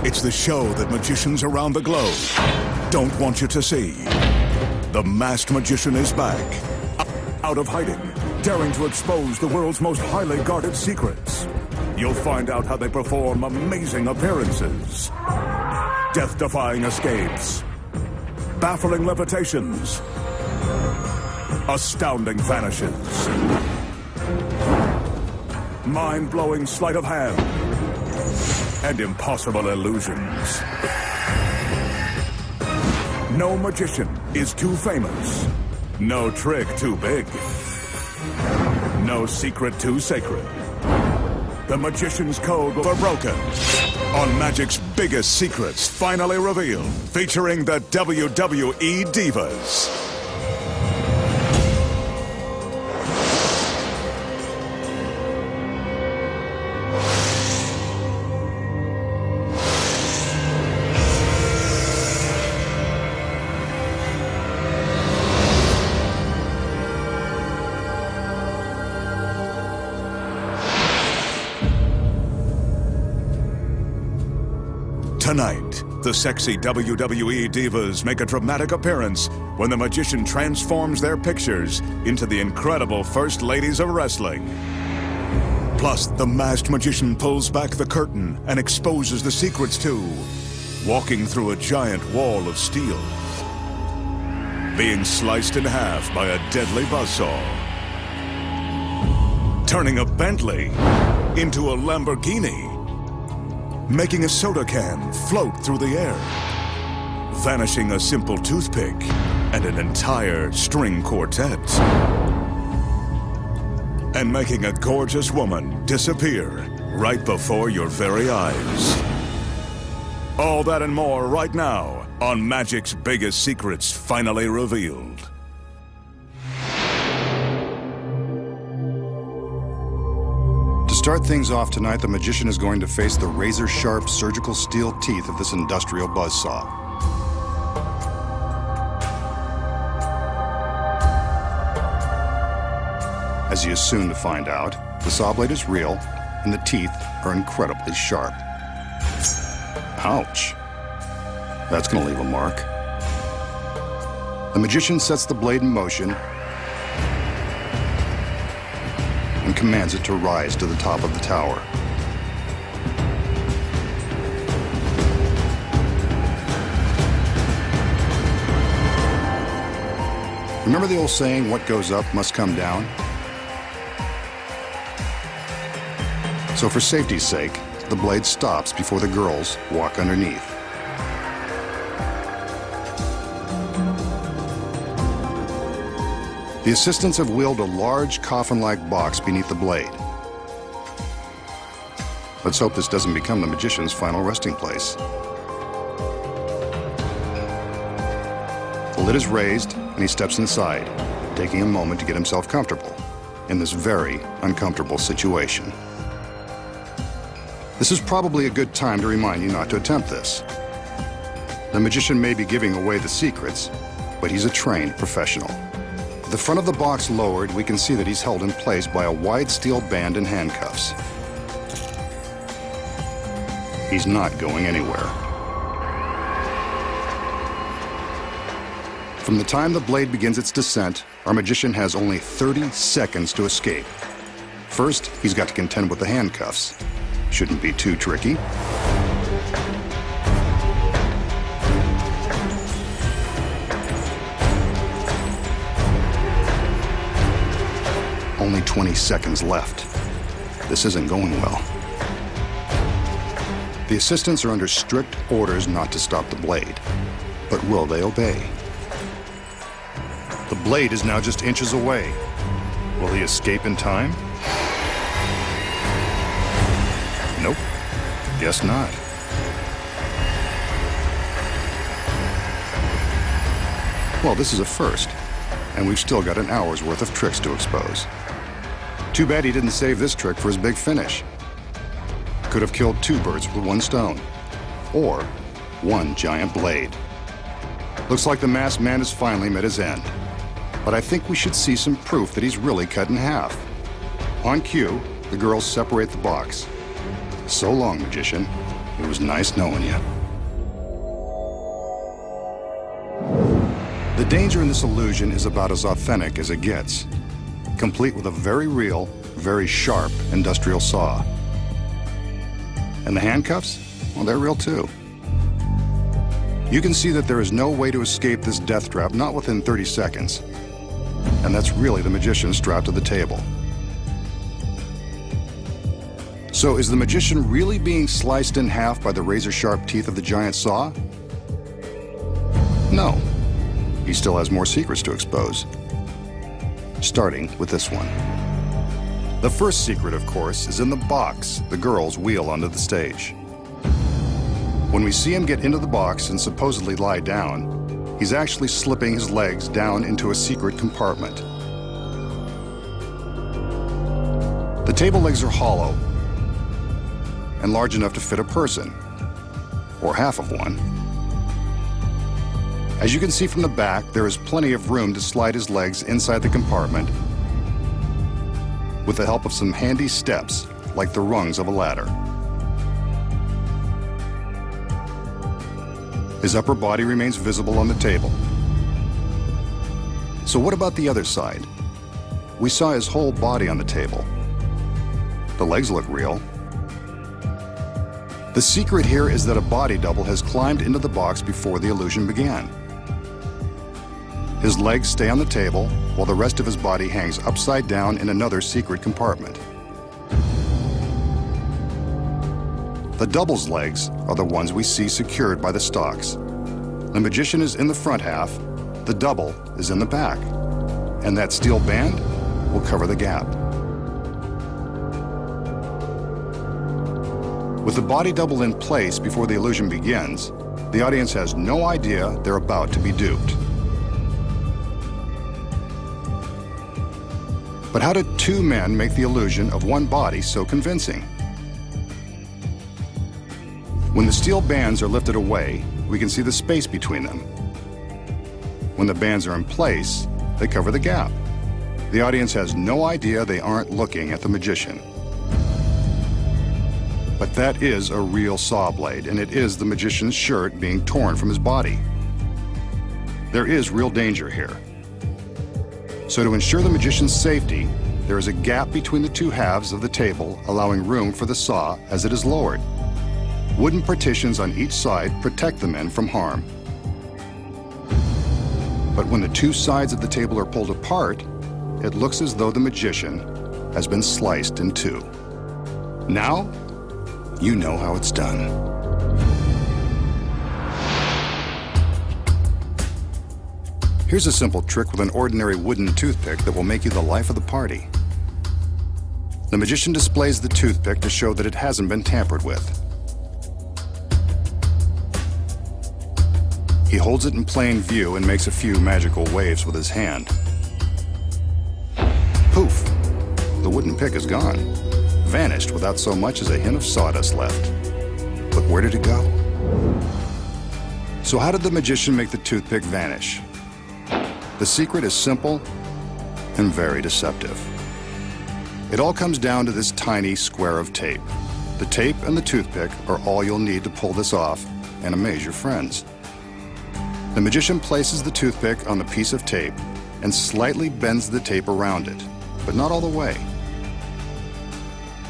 It's the show that magicians around the globe don't want you to see. The masked magician is back, out of hiding, daring to expose the world's most highly guarded secrets. You'll find out how they perform amazing appearances, death-defying escapes, baffling levitations, astounding vanishes, mind-blowing sleight of hand, and impossible illusions. No magician is too famous. No trick too big. No secret too sacred. The magician's code will be broken on Magic's biggest secrets finally revealed, featuring the WWE Divas. Tonight, the sexy WWE divas make a dramatic appearance when the magician transforms their pictures into the incredible First Ladies of Wrestling. Plus, the masked magician pulls back the curtain and exposes the secrets too, walking through a giant wall of steel, being sliced in half by a deadly buzzsaw, turning a Bentley into a Lamborghini, making a soda can float through the air, vanishing a simple toothpick and an entire string quartet, and making a gorgeous woman disappear right before your very eyes. All that and more right now on Magic's biggest secrets finally revealed. To start things off tonight, the magician is going to face the razor-sharp surgical steel teeth of this industrial buzzsaw. As he is soon to find out, the saw blade is real and the teeth are incredibly sharp. Ouch. That's going to leave a mark. The magician sets the blade in motion and commands it to rise to the top of the tower. Remember the old saying, what goes up must come down? So for safety's sake, the blade stops before the girls walk underneath. The assistants have wheeled a large coffin-like box beneath the blade. Let's hope this doesn't become the magician's final resting place. The lid is raised and he steps inside, taking a moment to get himself comfortable in this very uncomfortable situation. This is probably a good time to remind you not to attempt this. The magician may be giving away the secrets, but he's a trained professional. The front of the box lowered, we can see that he's held in place by a wide steel band and handcuffs. He's not going anywhere. From the time the blade begins its descent, our magician has only 30 seconds to escape. First, he's got to contend with the handcuffs. Shouldn't be too tricky. Only 20 seconds left. This isn't going well. The assistants are under strict orders not to stop the blade. But will they obey? The blade is now just inches away. Will he escape in time? Nope. Guess not. Well, this is a first, and we've still got an hour's worth of tricks to expose. Too bad he didn't save this trick for his big finish. Could have killed two birds with one stone, or one giant blade. Looks like the masked man has finally met his end. But I think we should see some proof that he's really cut in half. On cue, the girls separate the box. So long, magician. It was nice knowing you. The danger in this illusion is about as authentic as it gets, complete with a very real, very sharp industrial saw. And the handcuffs? Well, they're real too. You can see that there is no way to escape this death trap, not within 30 seconds. And that's really the magician strapped to the table. So is the magician really being sliced in half by the razor-sharp teeth of the giant saw? No. He still has more secrets to expose. Starting with this one. The first secret, of course, is in the box the girls wheel onto the stage. When we see him get into the box and supposedly lie down, he's actually slipping his legs down into a secret compartment. The table legs are hollow and large enough to fit a person, or half of one. As you can see from the back, there is plenty of room to slide his legs inside the compartment with the help of some handy steps, like the rungs of a ladder. His upper body remains visible on the table. So what about the other side? We saw his whole body on the table. The legs look real. The secret here is that a body double has climbed into the box before the illusion began. His legs stay on the table, while the rest of his body hangs upside down in another secret compartment. The double's legs are the ones we see secured by the stalks. The magician is in the front half, the double is in the back, and that steel band will cover the gap. With the body double in place before the illusion begins, the audience has no idea they're about to be duped. But how did two men make the illusion of one body so convincing? When the steel bands are lifted away, we can see the space between them. When the bands are in place, they cover the gap. The audience has no idea they aren't looking at the magician. But that is a real saw blade, and it is the magician's shirt being torn from his body. There is real danger here. So to ensure the magician's safety, there is a gap between the two halves of the table, allowing room for the saw as it is lowered. Wooden partitions on each side protect the men from harm. But when the two sides of the table are pulled apart, it looks as though the magician has been sliced in two. Now, you know how it's done. Here's a simple trick with an ordinary wooden toothpick that will make you the life of the party. The magician displays the toothpick to show that it hasn't been tampered with. He holds it in plain view and makes a few magical waves with his hand. Poof! The wooden pick is gone, vanished without so much as a hint of sawdust left. But where did it go? So how did the magician make the toothpick vanish? The secret is simple and very deceptive. It all comes down to this tiny square of tape. The tape and the toothpick are all you'll need to pull this off and amaze your friends. The magician places the toothpick on the piece of tape and slightly bends the tape around it, but not all the way.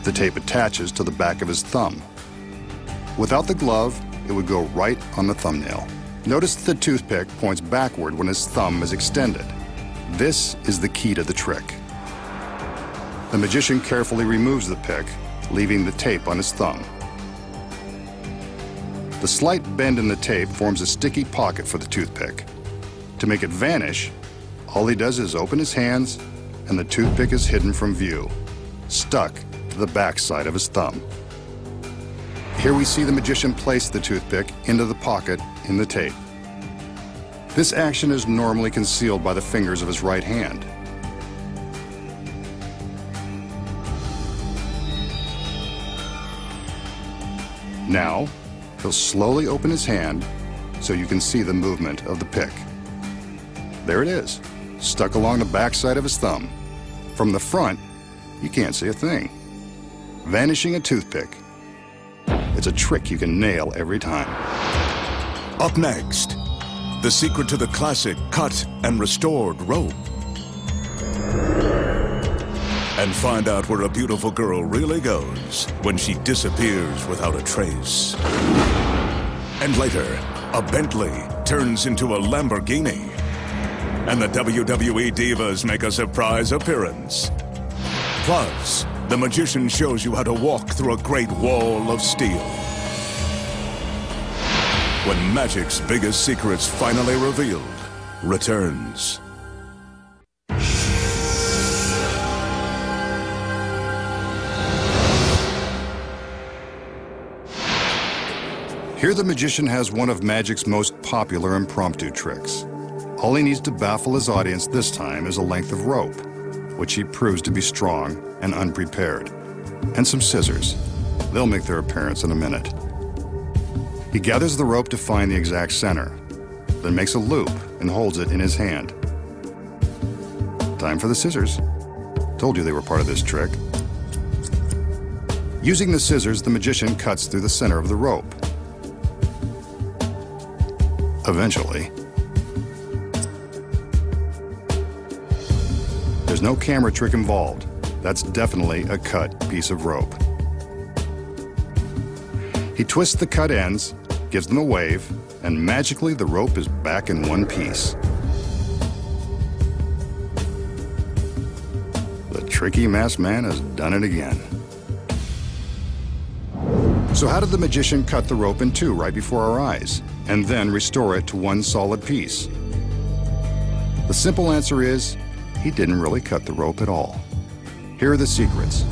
The tape attaches to the back of his thumb. Without the glove, it would go right on the thumbnail. Notice the toothpick points backward when his thumb is extended. This is the key to the trick. The magician carefully removes the pick, leaving the tape on his thumb. The slight bend in the tape forms a sticky pocket for the toothpick. To make it vanish, all he does is open his hands, and the toothpick is hidden from view, stuck to the back side of his thumb. Here we see the magician place the toothpick into the pocket in the tape. This action is normally concealed by the fingers of his right hand. Now, he'll slowly open his hand so you can see the movement of the pick. There it is, stuck along the backside of his thumb. From the front, you can't see a thing. Vanishing a toothpick. It's a trick you can nail every time. Up next, the secret to the classic cut and restored rope. And find out where a beautiful girl really goes when she disappears without a trace. And later, a Bentley turns into a Lamborghini. And the WWE Divas make a surprise appearance. Plus, the magician shows you how to walk through a great wall of steel. When magic's biggest secrets finally revealed returns. Here the magician has one of magic's most popular impromptu tricks. All he needs to baffle his audience this time is a length of rope, which he proves to be strong and unprepared, and some scissors. They'll make their appearance in a minute. He gathers the rope to find the exact center, then makes a loop and holds it in his hand. Time for the scissors. Told you they were part of this trick. Using the scissors, the magician cuts through the center of the rope. Eventually. There's no camera trick involved. That's definitely a cut piece of rope. He twists the cut ends, gives them a wave, and magically the rope is back in one piece. The tricky masked man has done it again. So how did the magician cut the rope in two right before our eyes, and then restore it to one solid piece? The simple answer is, he didn't really cut the rope at all. Here are the secrets.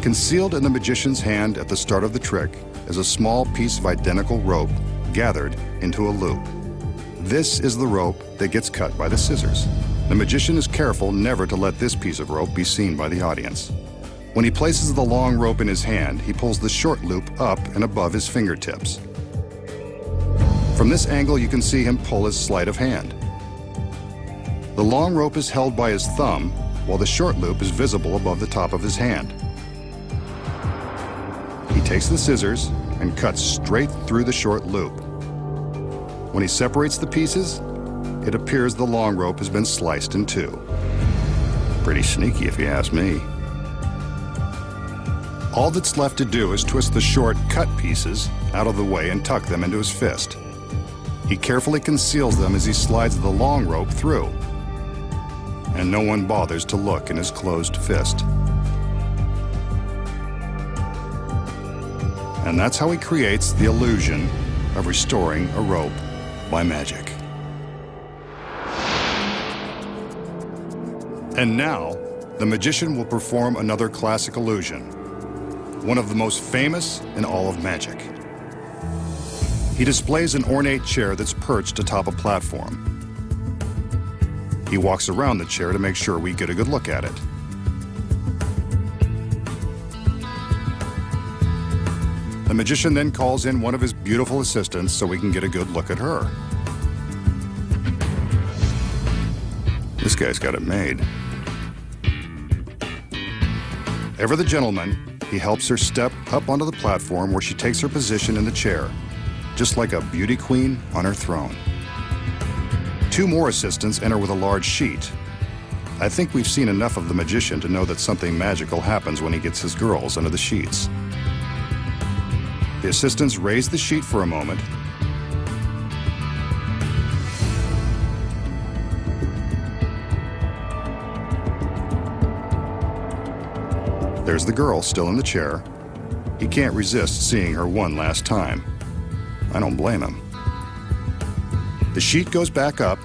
Concealed in the magician's hand at the start of the trick is a small piece of identical rope gathered into a loop. This is the rope that gets cut by the scissors. The magician is careful never to let this piece of rope be seen by the audience. When he places the long rope in his hand, he pulls the short loop up and above his fingertips. From this angle, you can see him pull his sleight of hand. The long rope is held by his thumb, while the short loop is visible above the top of his hand. He takes the scissors and cuts straight through the short loop. When he separates the pieces, it appears the long rope has been sliced in two. Pretty sneaky if you ask me. All that's left to do is twist the short cut pieces out of the way and tuck them into his fist. He carefully conceals them as he slides the long rope through, and no one bothers to look in his closed fist. And that's how he creates the illusion of restoring a rope by magic. And now, the magician will perform another classic illusion, one of the most famous in all of magic. He displays an ornate chair that's perched atop a platform. He walks around the chair to make sure we get a good look at it. The magician then calls in one of his beautiful assistants so we can get a good look at her. This guy's got it made. Ever the gentleman, he helps her step up onto the platform where she takes her position in the chair, just like a beauty queen on her throne. Two more assistants enter with a large sheet. I think we've seen enough of the magician to know that something magical happens when he gets his girls under the sheets. The assistants raise the sheet for a moment. There's the girl still in the chair. He can't resist seeing her one last time. I don't blame him. The sheet goes back up